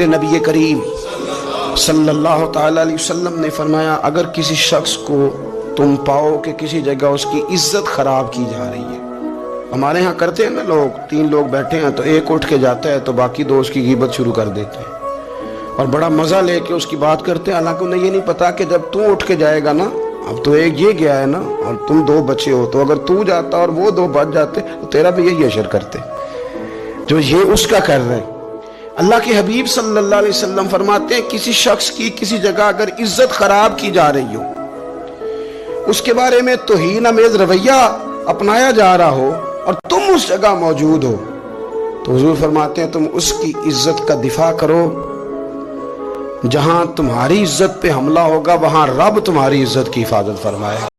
मेरे नबी करीम सल्लल्लाहु ताला अलैहि वसल्लम ने फरमाया, अगर किसी शख्स को तुम पाओ कि किसी जगह उसकी इज्जत खराब की जा रही है, हमारे यहाँ करते हैं ना लोग, 3 लोग बैठे हैं तो एक उठ के जाता है तो बाकी 2 उसकी गीबत शुरू कर देते हैं और बड़ा मजा लेके उसकी बात करते हैं, हालांकि उन्हें ये नहीं पता कि जब तू उठ के जाएगा ना, अब तो एक ये गया है ना और तुम 2 बचे हो, तो अगर तू जाता और वो 2 बच जाते तो तेरा भी यही असर करते जो ये उसका कर रहे हैं। अल्लाह के हबीब सल्लल्लाहु अलैहि वसल्लम फरमाते हैं, किसी शख्स की किसी जगह अगर इज्जत खराब की जा रही हो, उसके बारे में तौहीन आमेज रवैया अपनाया जा रहा हो और तुम उस जगह मौजूद हो, तो हुजूर फरमाते हैं तुम उसकी इज्जत का दिफा करो। जहां तुम्हारी इज्जत पे हमला होगा वहां रब तुम्हारी इज्जत की हिफाजत फरमाए।